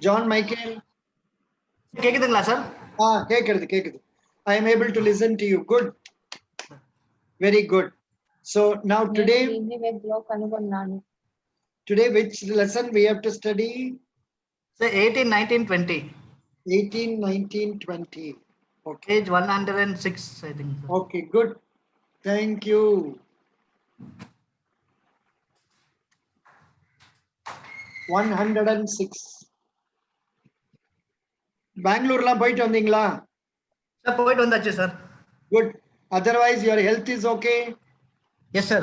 John Michael. கேக்குதுங்களா sir? கேக்குது. I am able to listen to you. Good. Very good. So now today which lesson we have to study? So 18, 19, 20. 18, 19, 20. Okay. Page 106, I think. Sir. Okay, good. Thank you. One hundred and six. Bangalore போயிட்டு வந்தீங்களா? Sir போயிட்டு வந்தாச்சு sir. Good. Otherwise your health is okay? Yes sir.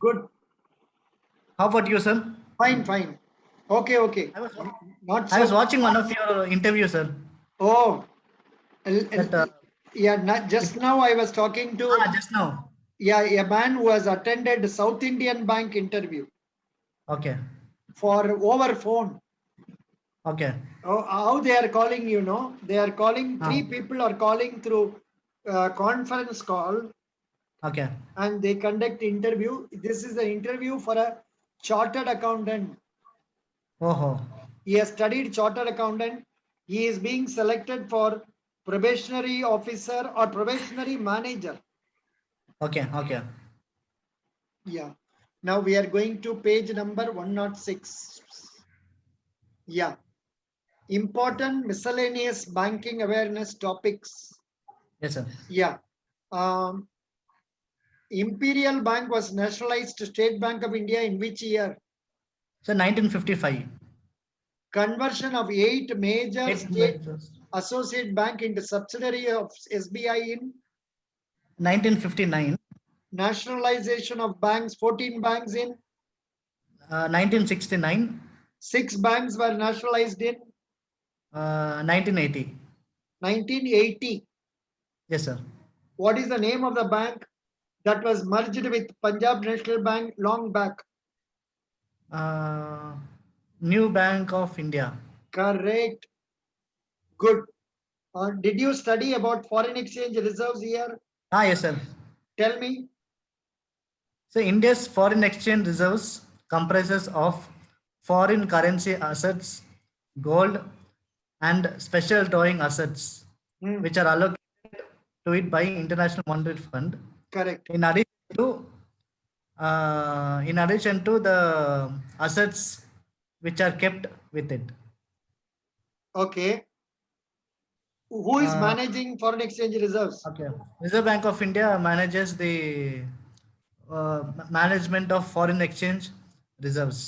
Good. How about you sir? Fine. Okay. I was watching one of your interviews sir. Oh. Just now I was talking to just now. Yeah, a man who has attended South Indian Bank interview. Okay. For over phone. Okay. How they are calling, they are calling, three people are calling through conference call. Okay. And they conduct interview. This is an interview for a chartered accountant. Oh. He has studied chartered accountant. He is being selected for probationary officer or probationary manager. Okay. Yeah. Now we are going to page number 106. Yeah. Important miscellaneous banking awareness topics. Yes, sir. Yeah. Imperial Bank was nationalized to State Bank of India in which year? So 1955. Conversion of 8 major state associate bank into subsidiary of SBI in 1959. Nationalization of banks, 14 banks in 1969. 6 banks were nationalized in 1980. 1980. Yes, sir. What is the name of the bank that was merged with Punjab National Bank long back? New Bank of India. Correct. Good. Did you study about foreign exchange reserves here? Yes, sir. Tell me. So India's foreign exchange reserves comprises of foreign currency assets, gold, and special drawing assets, which are allocated to it by International Monetary Fund. Correct. In addition to the assets which are kept with it. Okay. Who is managing foreign exchange reserves? Okay. Reserve Bank of India manages the management of foreign exchange reserves.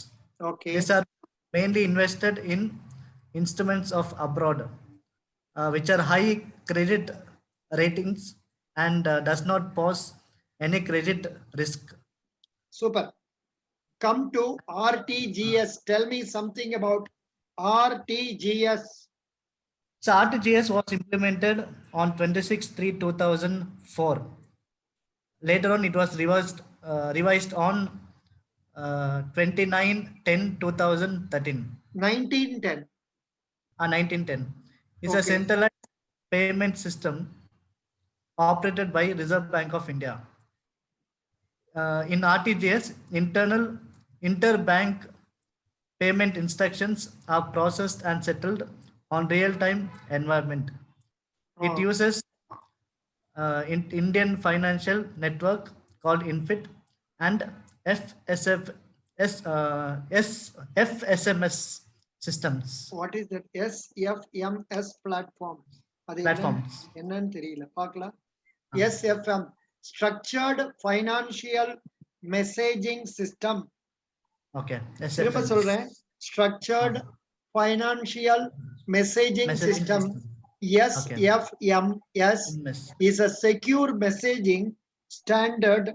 Okay. These are mainly invested in instruments of abroad, which are high credit ratings and does not pose any credit risk. Super. Come to RTGS. Tell me something about RTGS. So RTGS was implemented on 26/3/2004. Later on, it was revised on 29/10/2013. 1910. 1910 is a centralized payment system operated by Reserve Bank of India. In RTGS, interbank payment instructions are processed and settled on real-time environment. It uses Indian financial network called INFIT and FSMS systems. What is that? SFMS platform. Platforms. SFM, Structured Financial Messaging System. Okay. Structured Financial Messaging System. SFMS is a secure messaging standard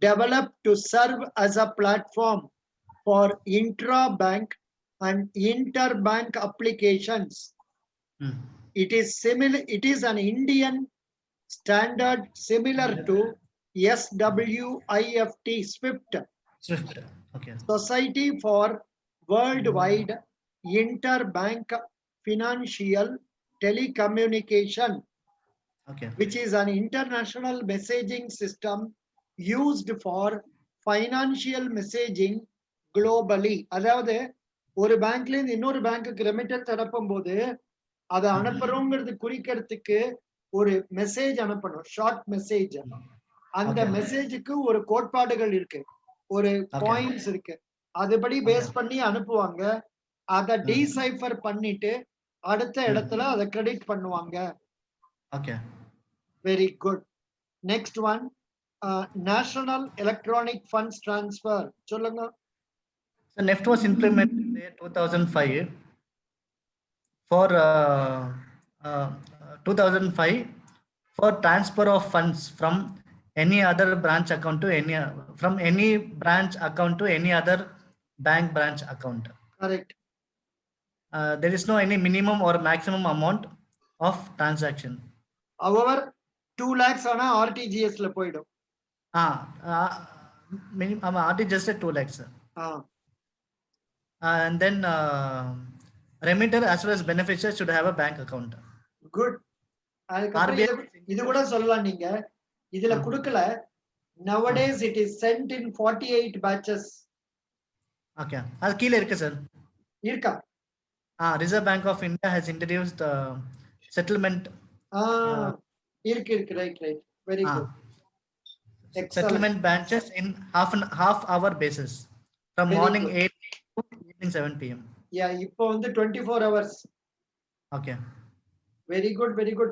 developed to serve as a platform for intra-bank and interbank applications. It is an Indian standard similar to SWIFT. Okay. Society for Worldwide Interbank Financial Telecommunication, which is an international messaging system used for financial messaging globally. அதாவது ஒரு பேங்க்ல இருந்து இன்னொரு பேங்க்குக்கு remittance அனுப்பும்போது அதை அனுப்புறோங்கிறது குறிக்கிறதுக்கு ஒரு message அனுப்பணும், ஷார்ட் மெசேஜ். அந்த Okay. மெசேஜுக்கு ஒரு கோட்பாடுகள் இருக்கு, ஒரு Okay. பாயிண்ட்ஸ் இருக்கு, அதுபடி பேஸ் பண்ணி அனுப்புவாங்க. அதை டீசைஃபர் பண்ணிட்டு அடுத்த இடத்துல அதை கிரெடிட் பண்ணுவாங்க. Okay. Very good. Next one, national electronic funds transfer. சொல்லுங்க. So NEFT was implemented in the year 2005 for 2005 for transfer of funds from any other branch account to any from any branch account to any other bank branch account. Correct. There is no any minimum or maximum amount of transaction. However 2 lakhs ஆனா RTGS ல போய்டும். Minimum RTGS 2 lakhs. And then remitter as well as beneficiary should have a bank account. Good. இது கூட சொல்லலாம் நீங்க. இதுல கொடுக்கல. Nowadays it is sent in 48 batches. Okay. அது கீழ இருக்கு சார். இருக்கா? Reserve Bank of India has introduced settlement. இருக்கு. Right. Very good. Settlement batches in half hour basis from very morning good. 8 to evening 7 p.m. Yeah, இப்போ வந்து 24 hours. Okay. Very good.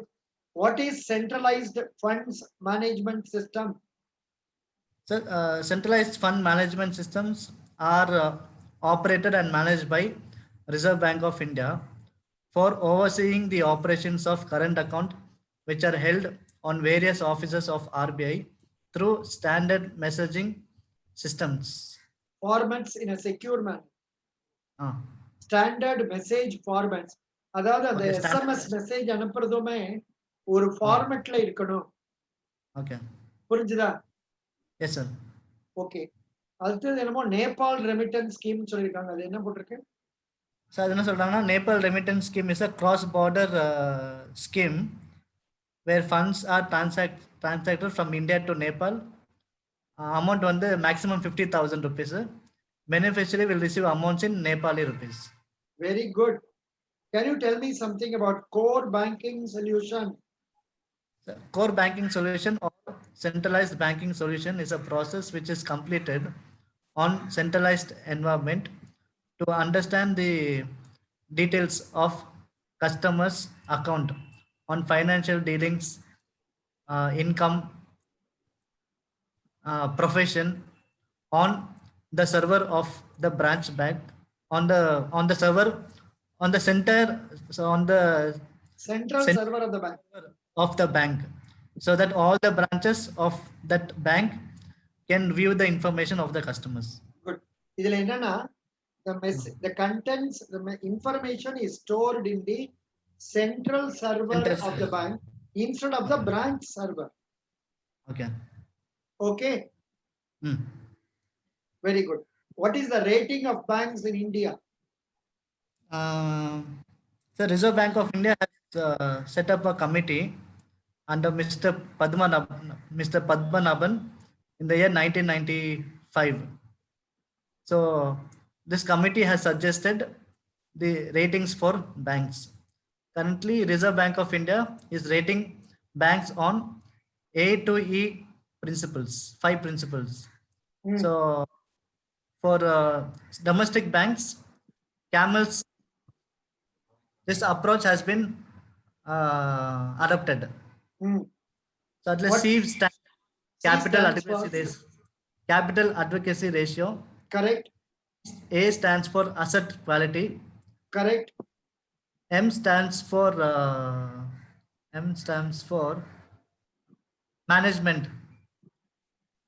What is centralized funds management system? So centralized fund management systems are operated and managed by Reserve Bank of India for overseeing the operations of current account which are held on various offices of RBI through standard messaging systems. Formats in a secure manner. Standard message formats. அதாவது அந்த SMS message அனுப்புறதுமே ஒரு ஃபார்மட்ல இருக்கணும். Okay, புரிஞ்சுதா? Yes sir. Okay. அடுத்தது என்னமோ Nepal remittance scheme சொல்லிருக்காங்க, அது என்ன போட்டிருக்கு சார்? அது என்ன சொல்றாங்கன்னா, Nepal remittance scheme is a cross border scheme where funds are transacted from India to Nepal. Amount வந்து maximum 50,000 rupees. Beneficiary will receive amounts in Nepali rupees. Very good. Can you tell me something about core banking solution? Core banking solution or centralized banking solution is a process which is completed on centralized environment to understand the details of customers' account on financial dealings, income, profession on the server of the branch bank, on the server on the center, so on the central server of the bank, so that all the branches of that bank can view the information of the customers. Good. Idhula enna the contents, the information is stored in the central server of the bank instead of the branch server. Okay. Very good. What is the rating of banks in India? The Reserve Bank of India has set up a committee under Mr. Padmanabhan in the year 1995. So this committee has suggested the ratings for banks. Currently, Reserve Bank of India is rating banks on A to E principles, 5 principles. So for domestic banks, CAMELS, this approach has been adopted. So let's see capital adequacy ratio. Correct. A stands for asset quality. Correct. M stands for management.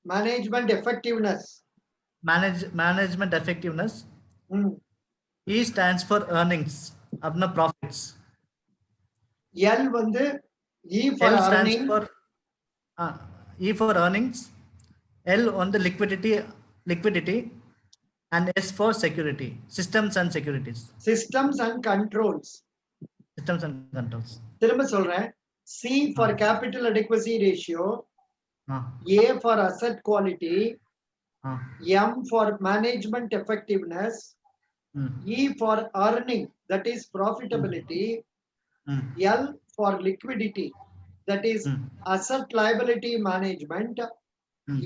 Management effectiveness. Management effectiveness. E stands for earnings, apna profits. L வந்து E for earning. E for earnings. L on the liquidity, and S for security, systems and securities. Systems and controls. திரும்ப சொல்றேன். C for capital adequacy ratio. A for asset quality. M for management effectiveness. E for earning, that is profitability. L for liquidity, that is asset liability management.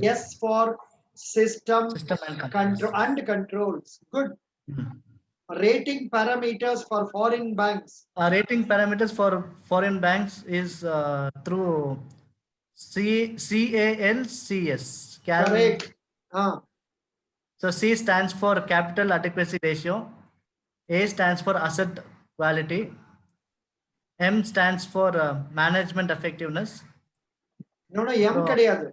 S for system System and controls. Good. Mm. Rating parameters for foreign banks. Rating parameters for foreign banks is through CALCS. Correct. So C stands for capital adequacy ratio. A stands for asset quality. M stands for management effectiveness. No, M So, கிடையாது.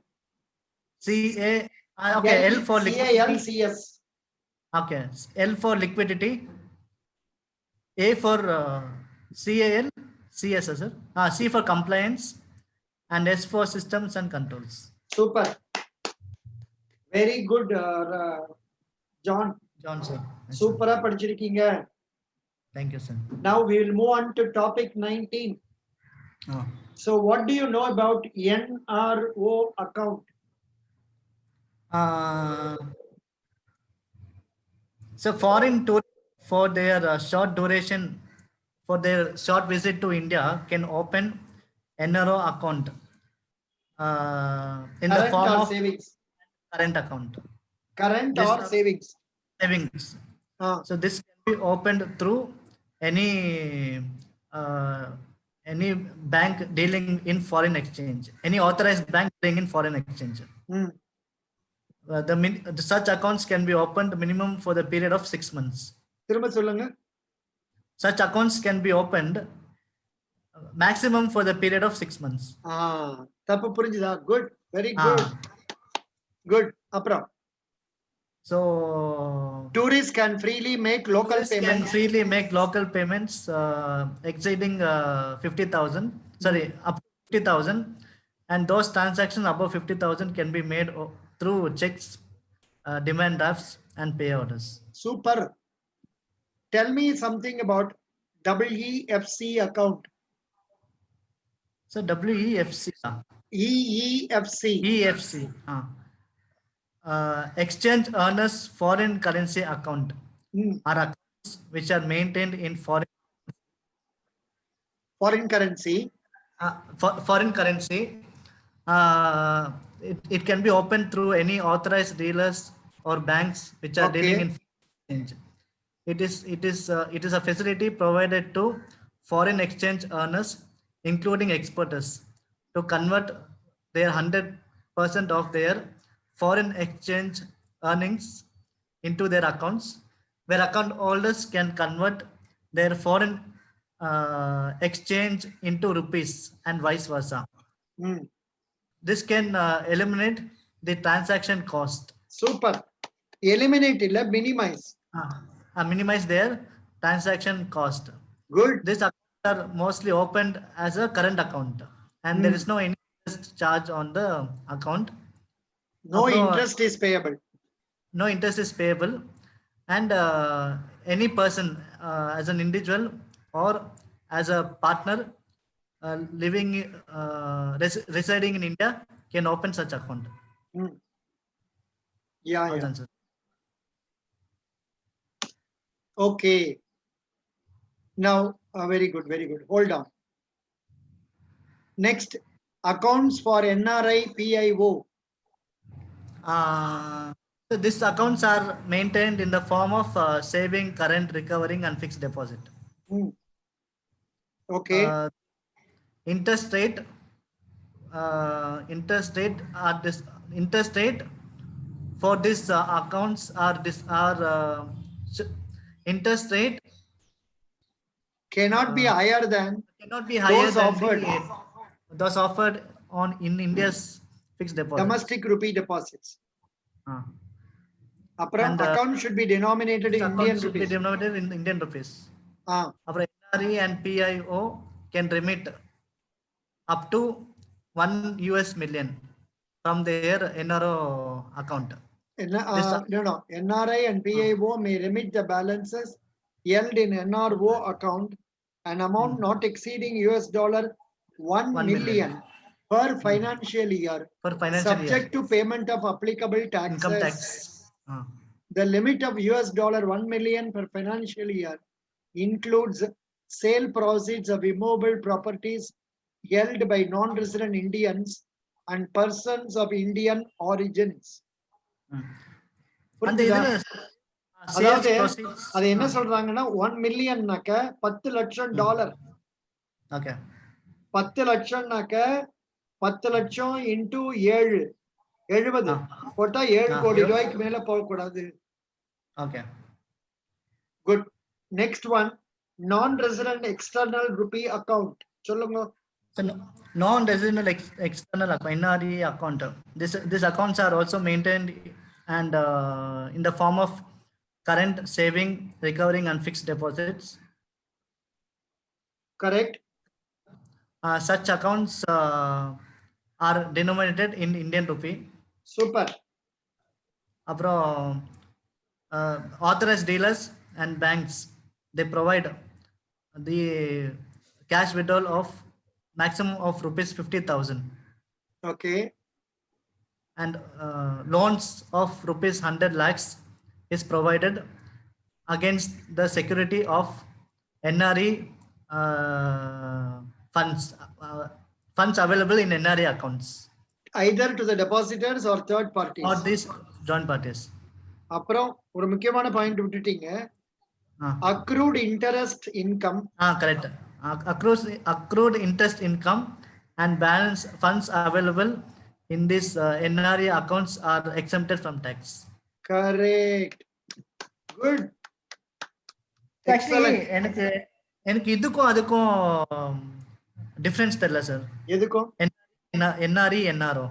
CA. Okay, L for liquidity. CALCS. Okay, L for liquidity. A for CAL, CS, sir. C for compliance, and S for systems and controls. Super. Very good, John. John, sir. Super படிச்சிருக்கீங்க. Thank you, sir. Now we will move on to topic 19. So what do you know about NRO account? So foreign tour for their short duration, for their short visit to India, can open NRO account in Current the form or of savings? current account. Current This or savings? Savings. So this can be opened through any bank dealing in foreign exchange, any authorized bank dealing in foreign exchange. Such accounts can be opened minimum for the period of 6 months. திரும்ப சொல்லுங்க. Such accounts can be opened maximum for the period of 6 months. தப்பு புரிஞ்சுதா? Good, very good. Good. அப்புறம் so tourists can freely make local payments exceeding 50,000, sorry, up to 50,000, and those transactions above 50,000 can be made through checks, demand drafts, and pay orders. Super. Tell me something about WEFC account. So WEFC. EFC. Exchange earners foreign currency account are accounts which are maintained in foreign currency. Foreign currency. It can be opened through any authorized dealers or banks which are dealing in exchange. It is a facility provided to foreign exchange earners, including exporters, to convert their 100% of their foreign exchange earnings into their accounts, where account holders can convert their foreign exchange into rupees and vice versa. This can eliminate the transaction cost. Super. Eliminate it, minimize. Minimize their transaction cost. Good. These accounts are mostly opened as a current account, and there is no interest charge on the account. No interest is payable. No interest is payable, and any person as an individual or as a partner living residing in India can open such account. Yeah. Okay. Now, very good. Hold on. Next, accounts for NRI PIO. So these accounts are maintained in the form of saving, current, recovering, and fixed deposit. Okay. Interest rate for these accounts are interest rate cannot be higher than those offered in India's fixed deposit. Domestic rupee deposits. Account should be denominated in Indian rupees. NRE and PIO can remit up to $1 million from their NRO account. NRI and PIO may remit the balances held in NRO account, an amount not exceeding $1 million per financial year, subject to payment of applicable taxes. Income tax. The limit of US dollar 1 million per financial year includes sale proceeds of immobile properties held by non-resident Indians and persons of Indian origins. அந்த இதுல sales அதாவது proceeds அது என்ன சொல்றாங்கன்னா 1 மில்லியன்னாக்க 10 லட்சம் dollar. Okay 10 லட்சம்னாக்க 10 லட்சம் into 7 70 போட்டா 7 கோடி ரூபாய்க்கு மேல போக கூடாது. Okay good. நெக்ஸ்ட் ஒன் நான் ரெசிடென்ட் எக்ஸ்டர்னல் ரூபி அக்கவுண்ட் சொல்லுங்க. Non-resident external account, NRE account. These accounts are also maintained and in the form of current, saving, recovering, and fixed deposits. Correct. Such accounts are denominated in Indian rupee. Super. அப்புறம் authorized dealers and banks, they provide the cash withdrawal of maximum of rupees 50,000. Okay. And loans of rupees 100 lakhs is provided against the security of NRE funds available in NRE accounts. Either to the depositors or third parties. Or these joint parties. அப்புறம் ஒரு முக்கியமான point விட்டுட்டீங்க. accrued interest income. Correct. Accrued interest income and balance funds available in these NRE accounts are exempted from tax. Correct. Good. Actually, எனக்கு இதுக்கும் அதுக்கும் difference தெரியல sir. எதுக்கும் NRE NRO.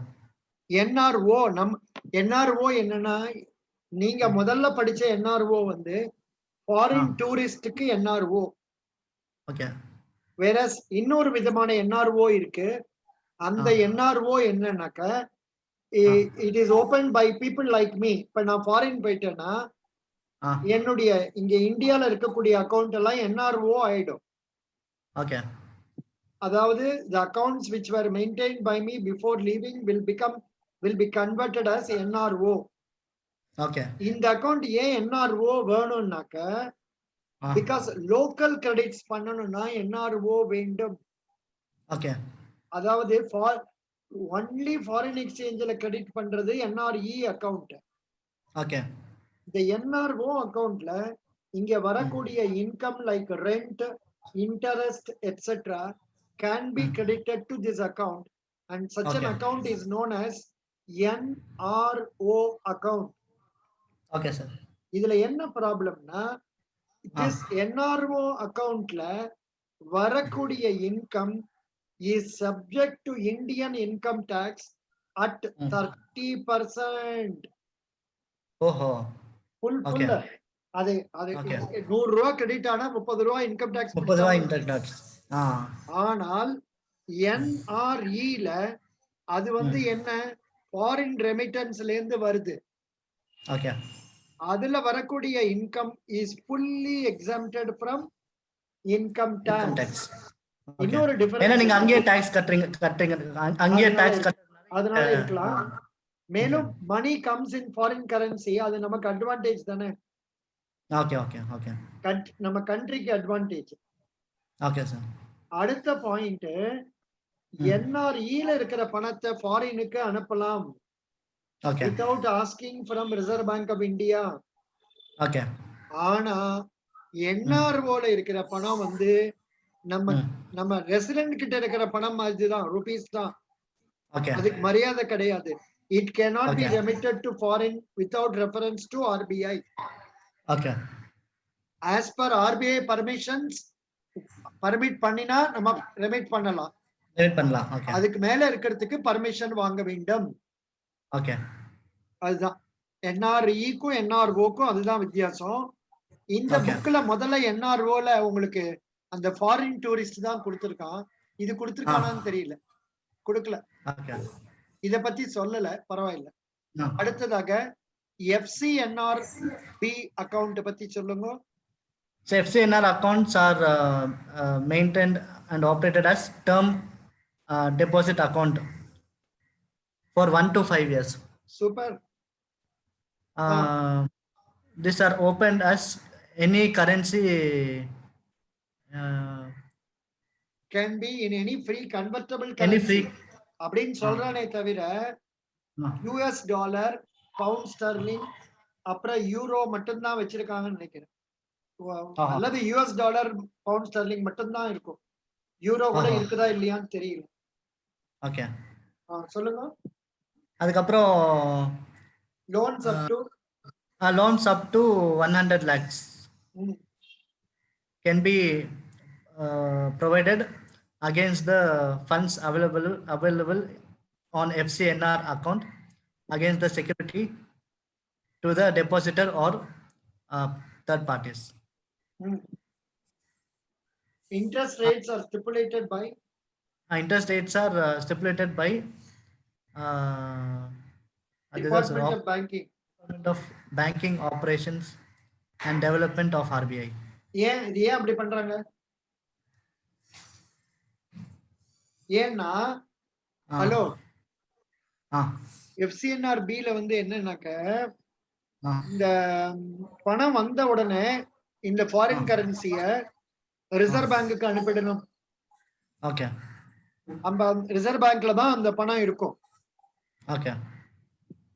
NRO NRO என்னன்னா நீங்க முதல்ல படிச்ச NRO வந்து ஃபாரின் டூரிஸ்டுக்கு NRO. ஓகே. whereas இன்னொரு விதமான NRO இருக்கு. அந்த NRO என்னன்னாக்க it is opened by people like me. இப்ப நான் ஃபாரின் போயிட்டேன்னா என்னுடைய இங்க இந்தியால இருக்கக்கூடிய அக்கவுண்ட் எல்லாம் NRO ஆயிடும். ஓகே. அதாவது the accounts which were maintained by me before leaving will be converted as NRO. Okay. இந்த அக்கவுண்ட் ஏன் NRO வேணும்னாக்க because local credits பண்ணனும்னா NRO வேண்டும். ஓகே. அதாவது only foreign exchangeல கிரெடிட் பண்றது NRE அக்கவுண்ட். ஓகே. இந்த NRO அக்கவுண்ட்ல இங்க வரக்கூடிய income like rent, interest etc. can be credited to this account and such an account is known as NRO account. Okay sir. இதுல என்ன ப்ராப்ளம்னா this NRO accountல வரக்கூடிய income is subject to Indian income tax at 30%. ஓஹோ. full அது 100 ரூபாய் credit ஆனா 30 ரூபாய் income tax 30 ரூபாய் இன்கம் டாக்ஸ். ஆனால் NRE ல அது வந்து என்ன ஃபாரின் ரெமிட்டன்ஸ்ல இருந்து வருது. ஓகே. அதுல வரக்கூடிய income is fully exempted from income tax. இன்னொரு டிஃபரன்ஸ் ஏன்னா நீங்க அங்கேயே டாக்ஸ் கட்டுறீங்க அங்கேயே டாக்ஸ் அதனால இருக்கலாம். மேலும் money comes in foreign currency, அது நமக்கு அட்வான்டேஜ் தானே. Okay okay okay. நம்ம கண்ட்ரிக்கு அட்வான்டேஜ். Okay sir. அடுத்த பாயிண்ட் NRE ல இருக்கிற பணத்தை ஃபாரினுக்கு அனுப்பலாம். Okay. without asking from Reserve Bank of India. Okay. ஆனா NRO ல இருக்கிற பணம் வந்து நம்ம ரெசிடென்ட் கிட்ட இருக்கிற பணம் மாதிரி தான், ரூபீஸ் தான். ஓகே. அதுக்கு மரியாதை கிடையாது. It cannot be remitted to foreign without reference to RBI. Okay. As per RBI permissions, permit பண்ணினா நம்ம remit பண்ணலாம். remit பண்ணலாம். Okay. அதுக்கு மேல இருக்கிறதுக்கு permission வாங்க வேண்டும். Okay. அதுதான் NRE க்கும் NRO க்கும் அதுதான் வித்தியாசம். இந்த புக்ல முதல்ல NRO ல உங்களுக்கு அந்த ஃபாரின் டூரிஸ்ட் தான் கொடுத்திருக்கான். இது கொடுத்திருக்கானான்னு தெரியல, கொடுக்கல. Okay. இத பத்தி சொல்லல, பரவாயில்ல. அடுத்ததாக FCNRB அக்கவுண்ட் பத்தி சொல்லுங்க. So FCNR accounts are maintained and operated as term deposit account for 1 to 5 years. Super. these are opened as any currency. Uh, can be in any free convertible any currency free. அப்படின்னு சொல்றானே தவிர US dollar, bound Sterling, அப்புறம் euro மட்டும்தான் வச்சிருக்காங்கன்னு நினைக்கிறேன். அல்லது US dollar, bound Sterling மட்டும்தான் இருக்கும். யூரோ கூட இருக்குதா இல்லையான்னு தெரியல. ஓகே, சொல்லுங்க. அதுக்கப்புறம் loans up to 100 lakhs can be provided against the funds available on FCNR account against the security to the depositor or third parties. Interest rates are stipulated by Department of Banking. Department of Banking Operations and Development of RBI. ஏன் அப்படி பண்றாங்க? ஏன்னா hello FCNR B ல வந்து என்னன்னாக்க இந்த பணம் வந்த உடனே இந்த ஃபாரின் கரன்சிய ரிசர்வ் பேங்குக்கு அனுப்பிடணும். ஓகே, நம்ம ரிசர்வ் பேங்க்ல தான் அந்த பணம் இருக்கும். Okay.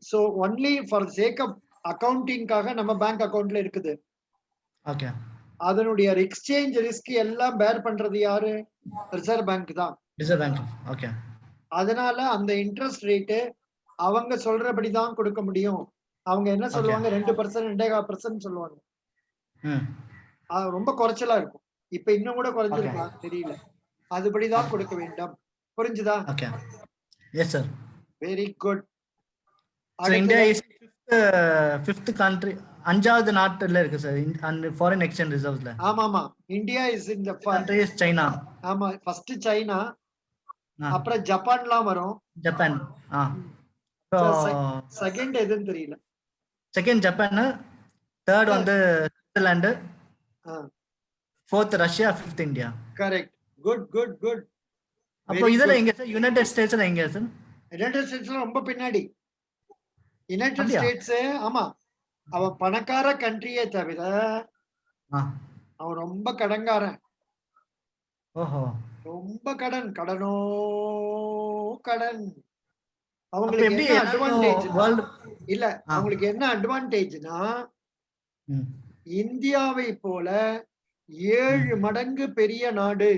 So only for the sake of accountingகாக நம்ம பேங்க் அக்கவுண்ட்ல இருக்குது. ஓகே. அதனுடைய எக்ஸ்சேஞ்ச் ரிஸ்க் எல்லாம் பேர் பண்றது யாரு? ரிசர்வ் பேங்க் தான். Reserve bank. ஓகே. அதனால அந்த இன்ட்ரெஸ்ட் ரேட் அவங்க சொல்றபடி தான் கொடுக்க முடியும். அவங்க என்ன சொல்லுவாங்க? 2%, 2.5% சொல்லுவாங்க. ரொம்ப குறைச்சலா இருக்கும். இப்ப இன்னும் கூட குறைஞ்சிருக்கலாம், தெரியல. அதுபடிதான் கொடுக்க வேண்டும். புரிஞ்சுதா? Okay. Yes sir. Very good. So India is fifth country, அஞ்சாவது நாட்டுல இருக்கு சார் அந்த ஃபாரின் எக்ஸ்சேஞ்ச் ரிசர்வ்ஸ்ல. ஆமாமா, India is in the country is China. ஆமா, ஃபர்ஸ்ட் சைனா, அப்புறம் ஜப்பான்லாம் வரும். ஜப்பான். செகண்ட் எதுன்னு தெரியல. செகண்ட் ஜப்பான், தேர்ட் வந்து Switzerland, fourth Russia, fifth India. Correct. Good good good. அப்போ இதுல எங்க சார்? யுனைடெட் ஸ்டேட்ஸ்ல எங்க சார்? யுனைடெட் ஸ்டேட்ஸ்ல ரொம்ப பின்னாடி. யுனைடெட் ஸ்டேட்ஸ் ஆமா, அவன் பணக்கார கண்ட்ரியே தவிர அவன் ரொம்ப கடன்காரன். ஓஹோ, ரொம்ப கடனோ கடன். அவங்களுக்கு என்ன அட்வான்டேஜ் இல்ல, அவங்களுக்கு என்ன அட்வான்டேஜ்னா இந்தியாவை போல 7 மடங்கு பெரிய நாடு.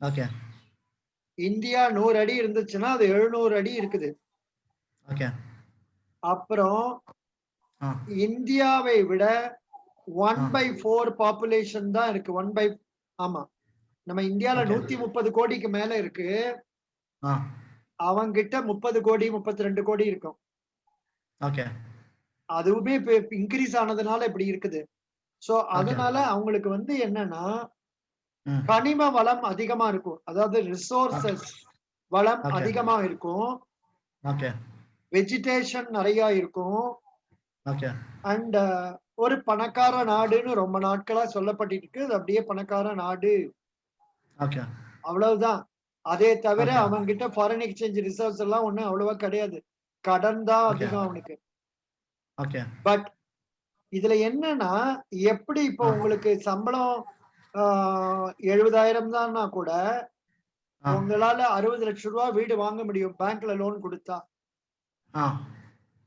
ஓகே. இந்தியா 100 அடி இருந்துச்சுன்னா அது 700 அடி இருக்குது. ஓகே. அப்புறம் இந்தியாவை விட 1/4 பாப்புலேஷன் தான் இருக்கு. ஆமா, நம்ம இந்தியால 130 கோடிக்கு மேல இருக்கு. அவங்கிட்ட 30 கோடி 32 கோடி இருக்கும். ஓகே. அதுவுமே இன்க்ரீஸ் ஆனதுனால இப்படி இருக்குது. சோ அதனால அவங்களுக்கு வந்து என்னன்னா கனிம வளம் அதிகமா இருக்கும். அதாவது ரிசோர்சஸ் வளம் அதிகமா இருக்கும். வெஜிடேஷன் நிறைய இருக்கும். அண்ட் ஒரு பணக்கார நாடுன்னு ரொம்ப நாட்களா சொல்லப்பட்டு இருக்கு. அது அப்படியே பணக்கார நாடு, அவ்வளவுதான். அதே தவிர அவங்க கிட்ட ஃபாரின் எக்ஸ்சேஞ்ச் ரிசர்வ்ஸ் எல்லாம் ஒண்ணு அவ்வளவா கிடையாது. கடன் தான் அதிகம் அவனுக்கு. பட் இதுல என்னன்னா, எப்படி இப்போ உங்களுக்கு சம்பளம் 70,000 தான்னா கூட உங்களால 60 லட்சம் ரூபாய் வீடு வாங்க முடியும் பேங்க்ல லோன் கொடுத்தா.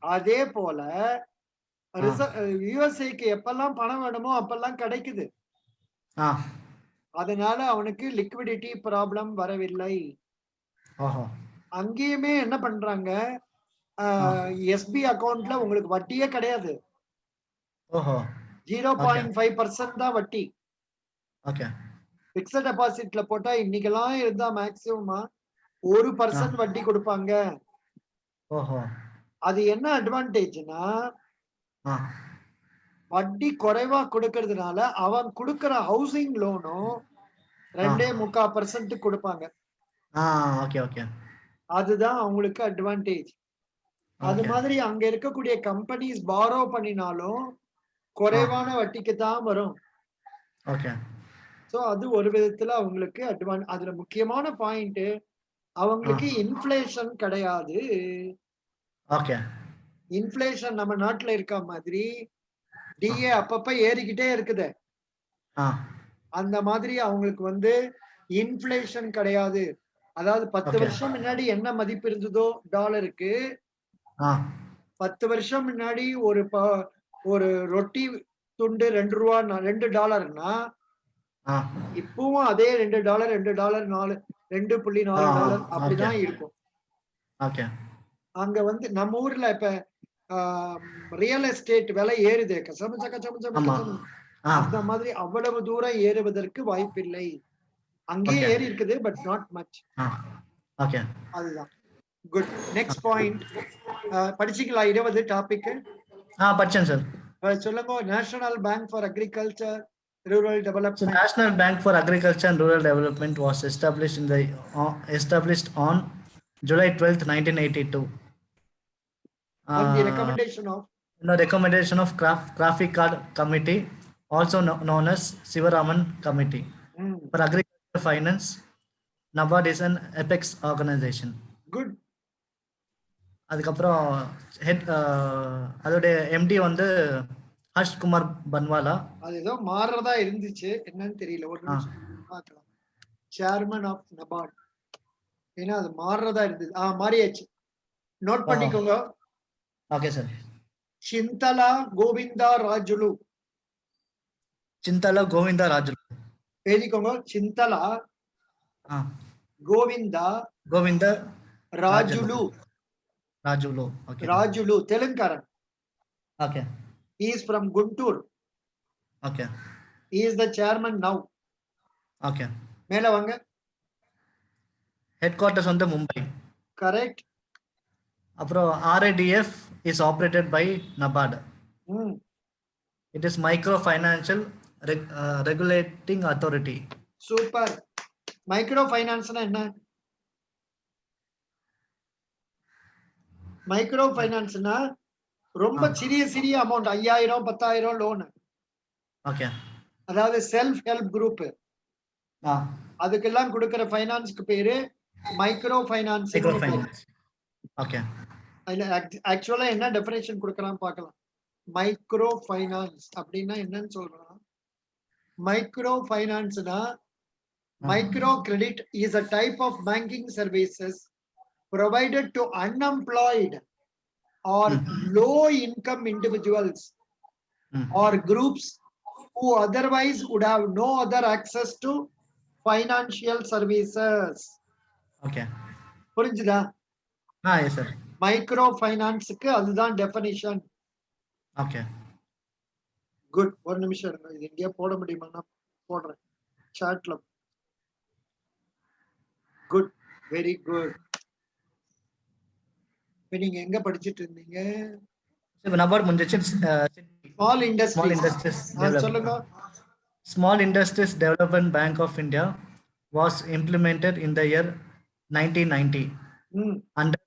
அதே போல யுஎஸ்ஏக்கு எப்பெல்லாம் பணம் வேணுமோ அப்பெல்லாம் கிடைக்குது. அதனால அவனுக்கு லிக்விடிட்டி ப்ராப்ளம் வரவில்லை. அங்கேயுமே என்ன பண்றாங்க, எஸ்பி அக்கவுண்ட்ல உங்களுக்கு வட்டியே கிடையாது. 0.5% தான் வட்டி. பிக்ஸட் டெபாசிட்ல போட்டா இன்னைக்கெல்லாம் இருந்தா மேக்சிமமா 1% வட்டி கொடுப்பாங்க. அது என்ன அட்வான்டேஜ்னா, வட்டி குறைவா கொடுக்கறதுனால அவன் கொடுக்கற ஹவுசிங் லோனும் 2.25% கொடுப்பாங்க. அதுதான் அவங்களுக்கு அட்வான்டேஜ். அது மாதிரி அங்க இருக்கக்கூடிய கம்பெனிஸ் பாரோ பண்ணினாலும் குறைவான வட்டிக்கு தான் வரும். சோ அது ஒரு விதத்துல அவங்களுக்கு அதுல முக்கியமான பாயிண்ட், அவங்களுக்கு இன்ஃப்ளேஷன் கிடையாது. இன்ஃப்ளேஷன் நம்ம நாட்டுல இருக்க மாதிரி டிஏ அப்பப்ப ஏறிக்கிட்டே இருக்குது. அந்த மாதிரி அவங்களுக்கு வந்து இன்ஃப்ளேஷன் கிடையாது. அதாவது 10 Okay. வருஷம் முன்னாடி என்ன மதிப்பு இருந்ததோ டாலருக்கு, 10 வருஷம் முன்னாடி ஒரு ரொட்டி துண்டு $2 இப்பவும் அதே $2 $2.4 அப்படிதான் இருக்கும். Okay. அங்க வந்து நம்ம ஊர்ல இப்ப ரியல் எஸ்டேட் விலை ஏறுது. அந்த மாதிரி அவ்வளவு தூரம் ஏறுவதற்கு வாய்ப்பில்லை. அங்கேயே ஏறி இருக்குது, பட் நாட் மச். ஓகே, அதுதான். குட். நெக்ஸ்ட் பாயிண்ட் படிச்சீங்களா? 20 டாபிக் படிச்சேன் சார். சொல்லுங்க. National bank for agriculture rural development. National Bank for Agriculture and Rural Development was established on July 12th, 1982. On the recommendation of the recommendation of Graphic Card Committee, also known as Sivaraman Committee for Agriculture Finance. NABARD is an apex organization. Good. அதுக்கப்புறம் அதோட empty வந்து ஹர்ஷ் குமார் பன்வாலா. அது ஏதோ மாறதா இருந்துச்சு, என்னன்னு தெரியல. ஒரு நிமிஷம் பார்க்கலாம். சேர்மன் ஆஃப் நபார்ட், ஏன்னா அது மாறதா இருந்தது. மாறியாச்சு. நோட் பண்ணிக்கோங்க. Okay sir. சிந்தலா கோவிந்தா ராஜுலு. சிந்தலா கோவிந்தா ராஜுலு எழுதிக்கோங்க. Chintala Govinda Rajulu. Okay. Rajulu தெலுங்காரன். Okay. He is from Guntur. Okay. He is the chairman now. Okay. மேல வாங்க. Headquarters வந்து மும்பை. Correct. அப்புறம் RIDF is operated by NABARD. It is micro financial regulating authority. Super. Micro ஃபைனான்ஸ்னா என்ன? Micro ஃபைனான்ஸ்னா ரொம்ப சிறிய அமௌண்ட், 5000 10,000 லோன். ஓகே. அதாவது செல்ஃப் ஹெல்ப் குரூப், அதுக்கெல்லாம் கொடுக்கிற ஃபைனான்ஸ்க்கு பேரு மைக்ரோ ஃபைனான்ஸ். ஓகே. ஆக்சுவலா என்ன டெஃபினேஷன் கொடுக்கறான்னு பார்க்கலாம். மைக்ரோ ஃபைனான்ஸ் அப்படின்னா என்னன்னு சொல்றோம். மைக்ரோ ஃபைனான்ஸ்னா micro credit is a type of banking services provided to unemployed or low income individuals or groups who otherwise would have no other access to financial services. Okay. புரிஞ்சுதா? yes sir. Micro ஃபைனான்ஸ்க்கு அதுதான் definition. Okay. Good. ஒரு நிமிஷம் இருங்க, இது எங்கேயா போட முடியுமா? நான் போடுறேன் சாட்ல. Good, very good. நீங்க எங்க படிச்சிட்டு இருந்தீங்க? நபார்ட் முடிஞ்சிச்சு. ஸ்மால் இண்டஸ்ட்ரீஸ் சொல்லுங்க. Small Industries Development Bank of India was implemented in the year 1990 under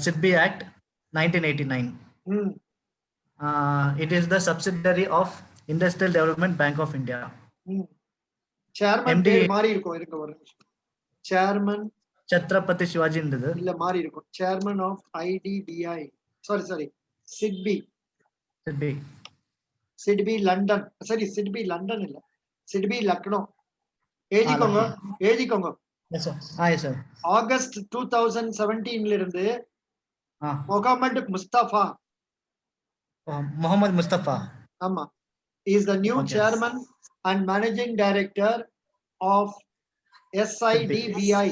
SIDBI Act 1989. It is the subsidiary of Industrial Development Bank of India. chairman பேர் மாறி இருக்கும். இருங்க ஒரு நிமிஷம். chairman சத்ரபதி சிவாஜி இருந்தது. இல்ல மாறி இருக்கும். chairman of IDBI. sorry SIDBI London. சரி, SIDBI லண்டன் இல்ல, SIDBI லக்னோ. எழுதிக்கோங்க. yes sir. ஆகஸ்ட் 2017 இருந்து முகமது முஸ்தபா. ஆமா. is the new chairman and managing director of SIDBI.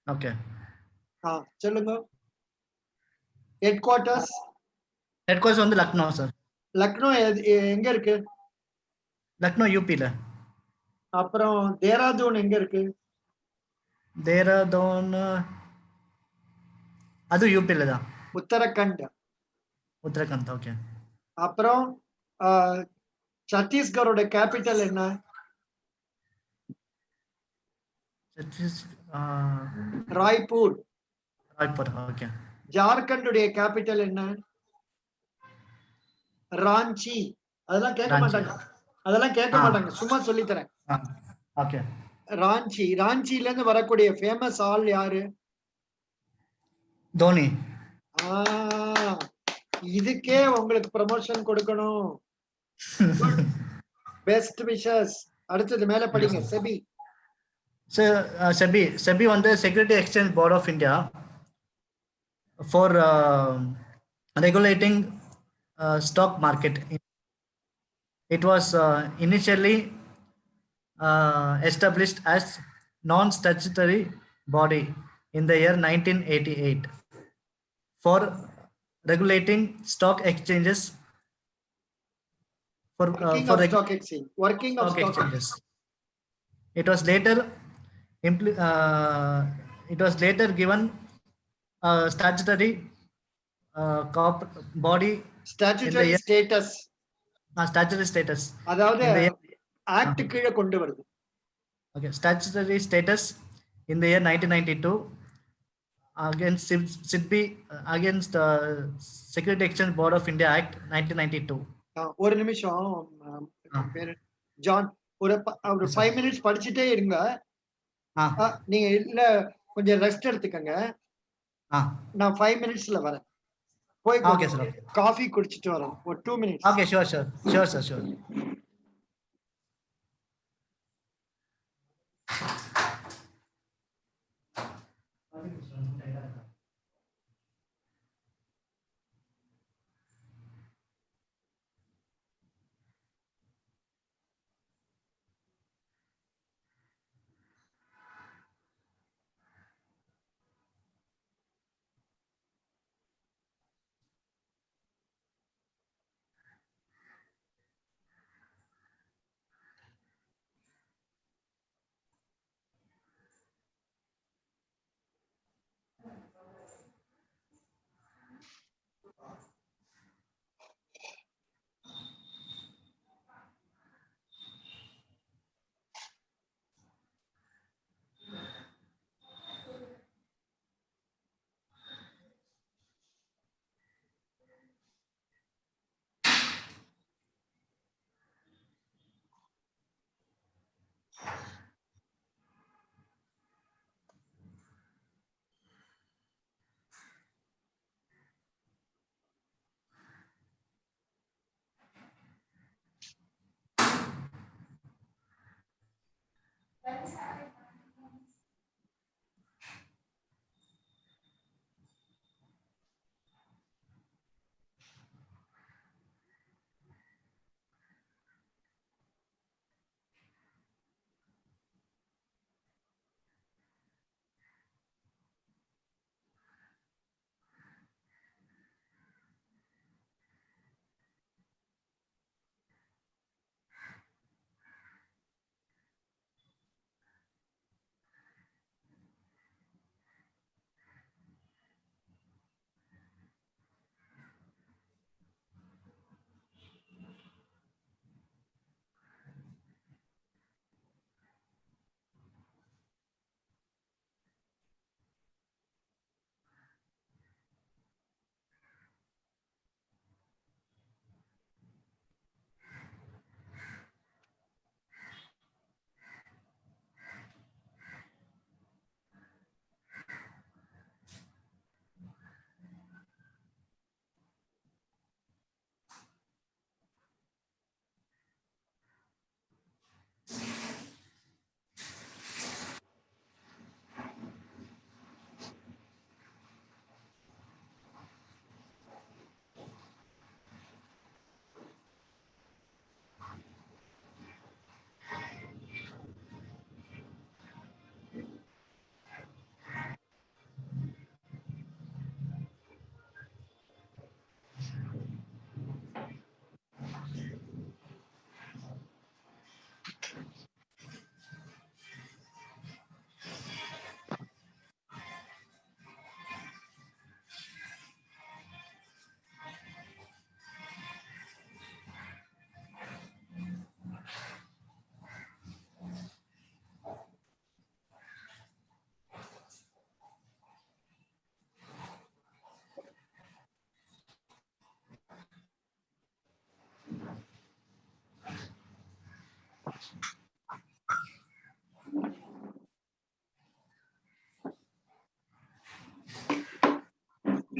Okay. சொல்லுங்க. ஹெட்குவார்ட்டர்ஸ் வந்து லக்னோ சார். லக்னோ எங்க இருக்கு? லக்னோ யூபில. அப்புறம் தேராதூன் எங்க இருக்கு? தேராதூன் அது யூபில தான். உத்தரகண்ட். ஓகே. அப்புறம் சத்தீஸ்கரோட கேபிட்டல் என்ன? ராய்ப்பூர். ஓகே. ஜார்க்கண்டுடைய கேபிட்டல் என்ன? ராஞ்சி. அதெல்லாம் கேட்க மாட்டாங்க, சும்மா சொல்லி தரேன். ஓகே. ராஞ்சில இருந்து வரக்கூடிய ஃபேமஸ் ஆள் யாரு? தோனி. இதுக்கே உங்களுக்கு ப்ரமோஷன் கொடுக்கணும். Best wishes. அடுத்தது மேல படிங்க. SEBI. So SEBI on the Security Exchange Board of India for regulating stock market. It was initially established as non-statutory body in the year 1988 for regulating stock exchanges Working of stock exchange. Working of stock exchanges. It was later given statutory body Statutory status. Statutory status. அதாவது act கீழ கொண்டு வருது. Okay, statutory status in the year 1992 against SIDBI against Security Exchange Board of India Act 1992. ஒரு நிமிஷம் பேரு John ஒரு 5 minutes படிச்சிட்டே இருங்க. நீங்க இல்ல கொஞ்சம் ரெஸ்ட் எடுத்துக்கங்க. நான் 5 மினிட்ஸ்ல வரேன். போய் காஃபி குடிச்சிட்டு வரேன். ஒரு 2 மினிட்ஸ். Okay, sure sir.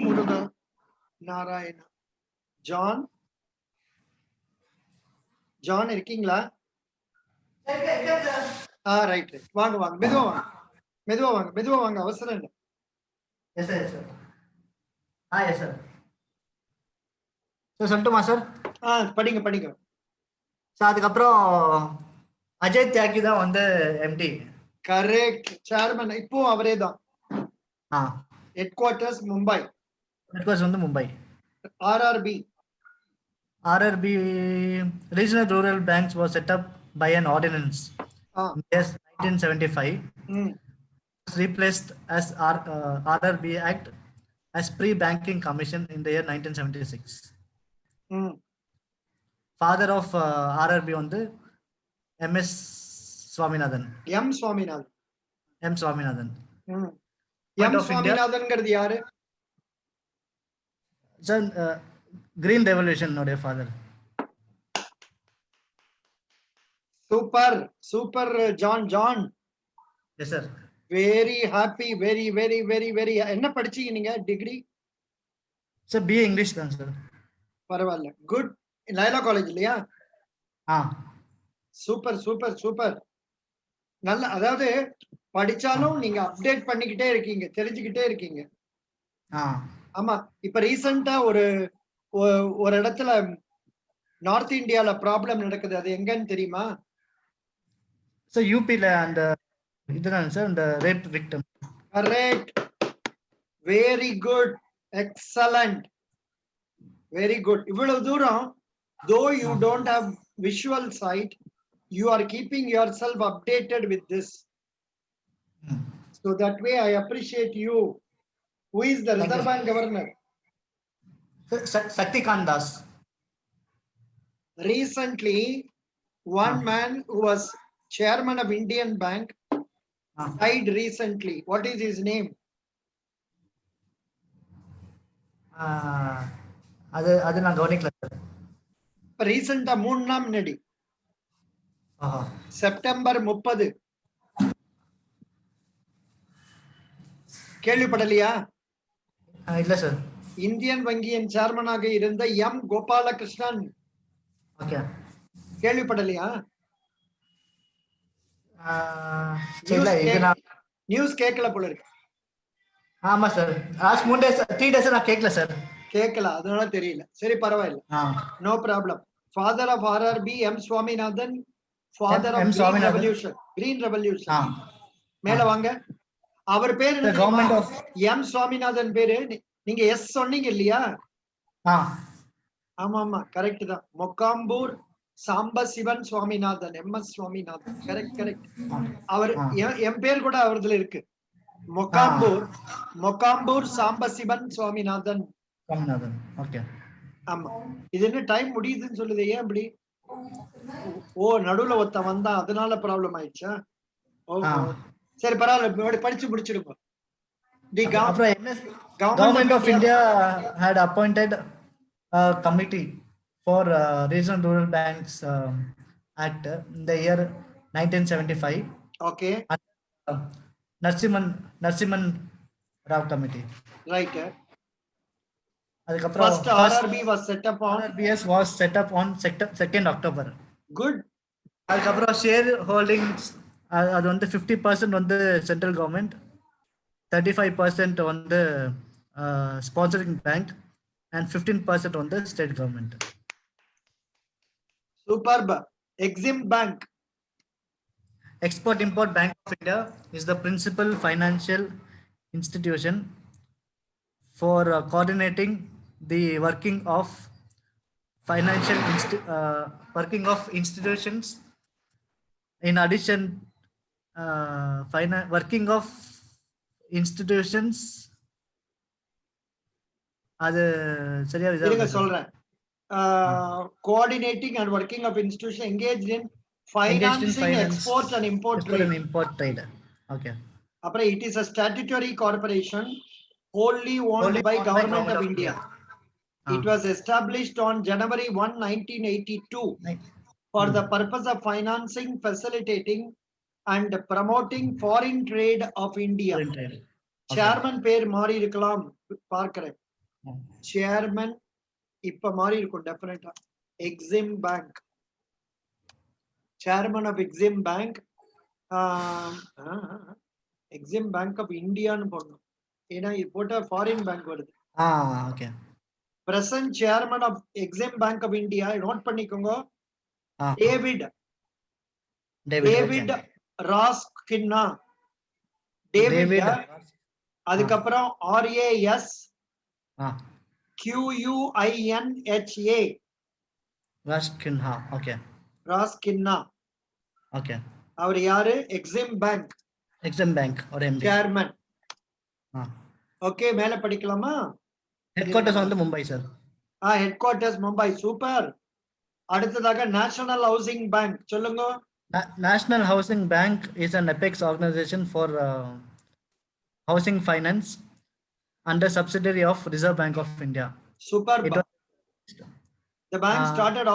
முருகா நாராயணா ஜான் ஜான் இருக்கீங்களா? ரைட் ரைட், வாங்க வாங்க, மெதுவா வாங்க, மெதுவா வாங்க, மெதுவா வாங்க, அவசரம் இல்லை. Yes sir, yes sir. Yes sir. Sir சொல்லட்டுமா சார்? படிங்க படிங்க. சார் அதுக்கப்புறம் அஜய் தியாகி தான் வந்து எம்டி. கரெக்ட், சேர்மன் இப்போ அவரே தான். Headquarters Mumbai. Headquarters வந்து Mumbai. RRB. RRB Regional Rural Banks was set up by an ordinance. Yes, 1975. Was replaced as RRB Act as Pre-Banking Commission in the year 1976. Father of RRB on the MS Swaminathan. M Swaminathan. M Swaminathan. M Swaminathan யாரு? Sir, Green Revolution நோட father. Super, super, John. Yes sir. Very happy, very. என்ன படிச்சீங்க நீங்க degree? Sir, BA English தான் sir. பரவாயில்ல, good. Laila college இல்லையா? Super. நல்ல, அதாவது படிச்சாலும் நீங்க அப்டேட் பண்ணிக்கிட்டே இருக்கீங்க, தெரிஞ்சுக்கிட்டே இருக்கீங்க. ஆமா, இப்ப ரீசெண்டா ஒரு இடத்துல நார்த் இந்தியால ப்ராப்ளம் நடக்குது, அது எங்கன்னு தெரியுமா? சார் யூபில அந்த இதுதான் சார், அந்த rape victim. Correct, very good, excellent, very good. இவ்வளவு தூரம், though you don't have visual sight, you are keeping yourself updated with this. So that way I appreciate you. Who is the Reserve Bank Governor? Shaktikant Das. Recently, one man who was chairman of Indian Bank died recently. What is his name? அது நான் கவனிக்கல sir. ரீசெண்டா 3 நாள் முன்னாடி, September 30. கேள்விப்படலையா? இல்ல sir. Indian வங்கியின் சேர்மனாக இருந்த M Gopalakrishnan. கேள்விப்படலையா? News கேட்கல போல இருக்கு. ஆமா சார், லாஸ்ட் 3 days நான் கேட்கல சார். கேட்கல, அதனால தெரியல. சரி, பரவாயில்ல, no problem. Father of RRP M Swaminathan, father of green revolution. மேல வாங்க. அவர் பேரு எம் சுவாமிநாதன் பேரு. நீங்க எஸ் சொன்னீங்க இல்லையா? ஆமா, கரெக்ட் தான். மொக்காம்பூர் சாம்ப சிவன் சுவாமிநாதன், MS சுவாமிநாதன். கரெக்ட். அவர் என் பேர் கூட அவர்துல இருக்கு. மொக்காம்பூர் சாம்ப சிவன் சுவாமிநாதன். ஆமா, இது என்ன டைம் முடியுதுன்னு சொல்லுது, ஏன் அப்படி? நடுவுல ஒருத்த வந்தா அதனால ப்ராப்ளம் ஆயிடுச்சா? சரி, பரவாயில்ல, படிச்சு முடிச்சிருப்போம். The Government of India had appointed a committee for Regional Rural Banks Act in the year 1975. Okay. Narasimhan Rao Committee. Right. First RRB was set up on? RRBS was set up on 2nd October. Good. அதுக்கப்புறம் share holdings அது வந்து 50% வந்து central government, 35% வந்து sponsoring bank and 15% on the state government. Superb. Exim Bank. Export-Import Bank of India is the principal financial institution for coordinating the working of institutions. In addition, working of institutions. அது சரியா இருங்க சொல்றேன். Coordinating and working of institution engaged in financing export and import trade. Okay. அப்புறம் it is a statutory corporation wholly owned by Government of India. It was established on January 1, 1982 for the purpose of financing, facilitating and promoting foreign trade of India. Chairman பேர் மாறி இருக்கலாம் பார்க்கிறேன். Chairman இப்ப மாறி இருக்கும் டெஃபினட்டா. EXIM Bank, chairman of EXIM Bank, EXIM Bank of இந்தியான்னு போடணும். ஏன்னா இது போட்டா ஃபாரின் பேங்க் வருது. Okay. Present chairman of EXIM Bank of India note பண்ணிக்கோங்க. டேவிட் ராஸ்கின்னா. டேவிட், அதுக்கப்புறம் RAS QUINHA, Rasquinha. Okay. Rasquinha. Okay. அவர் யாரு? எக்ஸிம் பேங்க் ஒரு MD. சேர்மன். ஓகே, மேல படிக்கலாமா? ஹெட் குவார்ட்டர்ஸ் வந்து Mumbai sir. Headquarters Mumbai. Super. அடுத்ததாக நேஷனல் ஹவுசிங் பேங்க் சொல்லுங்க. National Housing Bank is an apex organization for housing finance under subsidiary of Reserve Bank of India. Super. The bank uh, started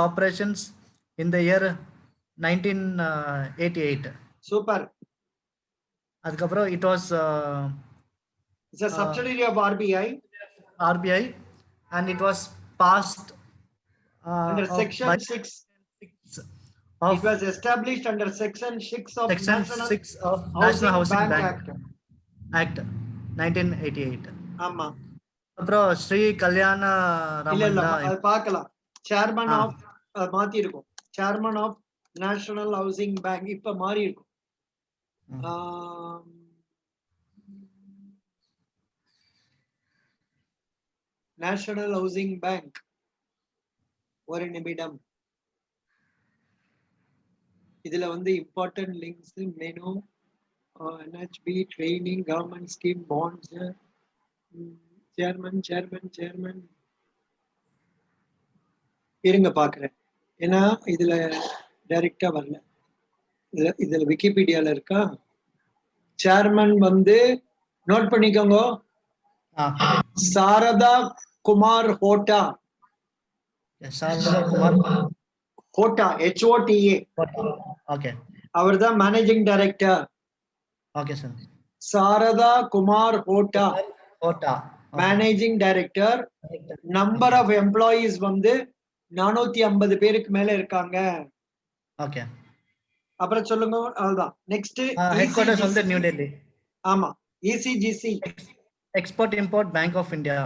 operations in the year 1988. Super. அதுக்கப்புறம் it was it's a subsidiary of RBI, and it was passed under section 6. It was established under section 6 of National Housing Bank Act 1988. ஆமா. அப்புறம் ஸ்ரீ கல்யாண ராமன் தான் அது பார்க்கலாம். Chairman of மாத்தி இருக்கும். Chairman of National Housing Bank இப்ப மாறி இருக்கும். National Housing Bank. ஒரு நிமிடம். இதுல வந்து important links, menu, NHB, training, government scheme, bonds, chairman. இருங்க பாக்குறேன். ஏன்னா இதுல டைரக்டா வரல. இதுல விக்கிபீடியால இருக்கா? சேர்மன் வந்து நோட் பண்ணிக்கோங்க. சாரதா குமார் ஹோட்டா. ஹோட்டா, HOTA. ஓகே. அவர் தான் managing director. Okay sir. Sharada Kumar Hota managing director. Number of employees வந்து 450 பேருக்கு மேல இருக்காங்க. ஓகே. அப்புறம் சொல்லுங்க. அதுதான் நெக்ஸ்ட். ஹெட் குவார்ட்டர்ஸ் வந்து நியூ டெல்லி. ஆமா. ECGC, export import bank of India.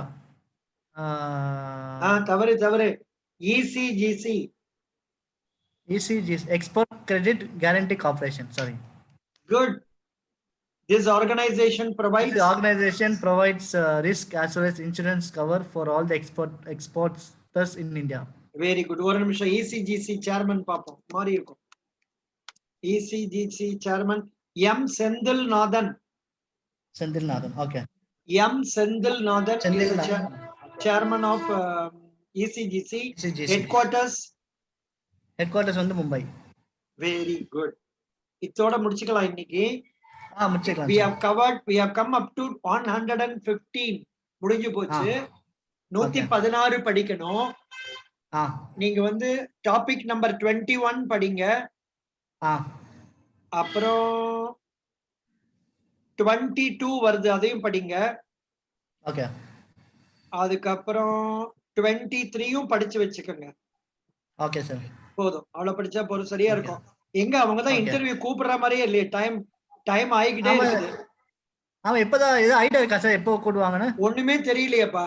தவறு. ECGC, Export Credit Guarantee Corporation. Sorry. Good. This organization provides risk as well as insurance cover for all the exporters in India. Very good. ஒரு நிமிஷம். ECGC chairman பாப்போம். மாறி இருக்கும். ECGC chairman M. Senthilnathan. Okay. M. Senthilnathan is the chairman of ECGC. Headquarters வந்து Mumbai. Very good. இதோட முடிச்சுக்கலாம் இன்னைக்கு. முடிச்சுக்கலாம். we have come up to 115. முடிஞ்சு போச்சு. 116 படிக்கணும். நீங்க வந்து டாபிக் நம்பர் 21 படிங்க. அப்புறம் 22 வருது, அதையும் படிங்க. ஓகே. அதுக்கப்புறம் 23யும் படிச்சு வச்சுக்கோங்க. Okay sir. போதும், அவ்வளவு படிச்சா போதும், சரியா இருக்கும். எங்க அவங்க தான் இன்டர்வியூ கூப்பிடுற மாதிரியே இல்லையே. டைம் ஆகிக்கிட்டே இருக்குது. இப்பதான் இது ஐடியா இருக்கா சார்? எப்போ கூடுவாங்கன்னு ஒண்ணுமே தெரியலையேப்பா.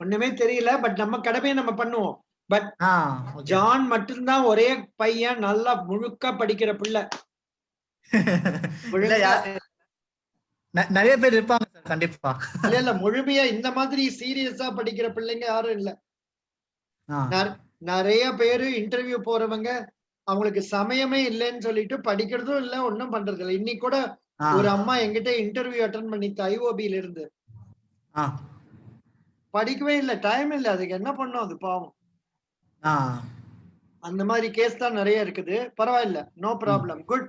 ஒண்ணுமே தெரியல. பட் நம்ம கடமையை நம்ம பண்ணுவோம். பட் ஜான் மட்டும்தான் ஒரே பையன், நல்லா முழுக்க படிக்கிற பிள்ளை. நிறைய பேர் இருப்பாங்க சார் கண்டிப்பா. இல்ல முழுமையா இந்த மாதிரி சீரியஸா படிக்கிற பிள்ளைங்க யாரும் இல்ல. நிறைய பேரு இன்டர்வியூ போறவங்க அவங்களுக்கு சமயமே இல்லைன்னு சொல்லிட்டு படிக்கிறதும் இல்ல, ஒன்னும் பண்றது இல்ல. இன்னைக்கு கூட ஒரு அம்மா என்கிட்ட இன்டர்வியூ அட்டென்ட் பண்ணிட்டு IOBல இருந்து படிக்கவே இல்ல, டைம் இல்ல. அதுக்கு என்ன பண்ணும் அது பாவம். அந்த மாதிரி கேஸ் தான் நிறைய இருக்குது. பரவாயில்ல, no problem. Good,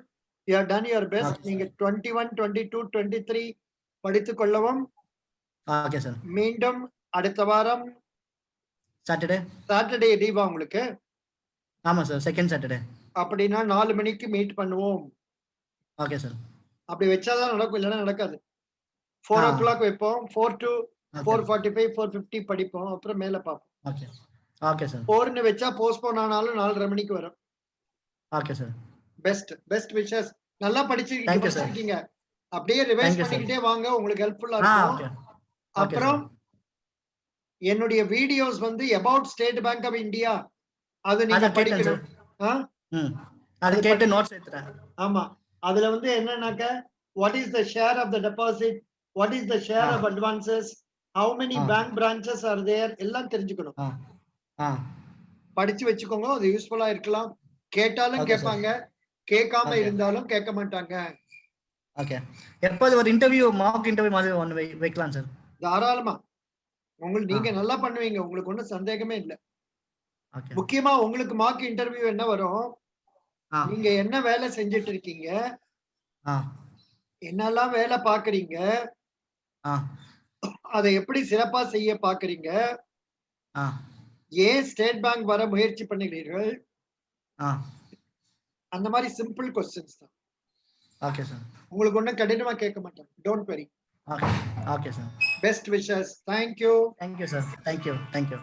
you have done your best. நீங்க 21, 22, 23 படித்துக் கொள்ளவும். மீண்டும் அடுத்த வாரம் சாட்டர்டே லீவா உங்களுக்கு? ஆமா சார், செகண்ட் சாட்டர்டே. அப்படின்னா 4 மணிக்கு மீட் பண்ணுவோம். Okay sir. அப்படி வச்சாதான் நடக்கும், இல்லைன்னா நடக்காது. 4 o'clock வைப்போம். 4 to Okay. 445 450 படிப்போம், அப்புறம் மேல பார்ப்போம். Okay okay sir. 4ன்னு வச்சா போஸ்ட்போன் ஆனாலும் 4:30 மணிக்கு வரும். Okay sir. Best wishes. நல்லா Thank you, sir. படிச்சிருக்கீங்க. அப்படியே ரிவைஸ் Thank you, sir. பண்ணிக்கிட்டே வாங்க, உங்களுக்கு ஹெல்ப்ஃபுல்லா இருக்கும். ஓகே. அப்புறம் என்னுடைய வீடியோஸ் வந்து about State Bank of India அது நீங்க அத கேட்டேன் படிக்கணும். சார். அது கேட்டு நோட்ஸ் எடுத்துறேன். ஆமா, அதுல வந்து என்னன்னாக்க what is the share of the deposit, what is the share of advances, how many bank branches are there, எல்லாம் தெரிஞ்சுக்கணும். படிச்சு வச்சுக்கோங்க, அது யூஸ்ஃபுல்லா இருக்கலாம். கேட்டாலும் கேட்பாங்க, கேட்காம இருந்தாலும் கேட்க மாட்டாங்க. ஓகே. எப்போது ஒரு இன்டர்வியூ மார்க் இன்டர்வியூ மாதிரி ஒன்னு வைக்கலாம் சார். தாராளமா. நீங்க நல்லா பண்ணுவீங்க, உங்களுக்கு ஒண்ணும் சந்தேகமே இல்ல. ஓகே. முக்கியமா உங்களுக்கு மார்க் இன்டர்வியூ என்ன வரும், நீங்க என்ன வேலை செஞ்சிட்டு இருக்கீங்க, என்னெல்லாம் வேலை பாக்குறீங்க, அதை எப்படி சிறப்பா செய்ய பாக்குறீங்க, ஏன் ஸ்டேட் பேங்க் வர முயற்சி பண்ணுகிறீர்கள், அந்த மாதிரி சிம்பிள் क्वेश्चंस தான். Okay sir. உங்களுக்கு ஒண்ணும் கடினமா கேட்க மாட்டாங்க. Don't worry. Okay sir. Best wishes. Thank you. Thank you, sir. Thank you.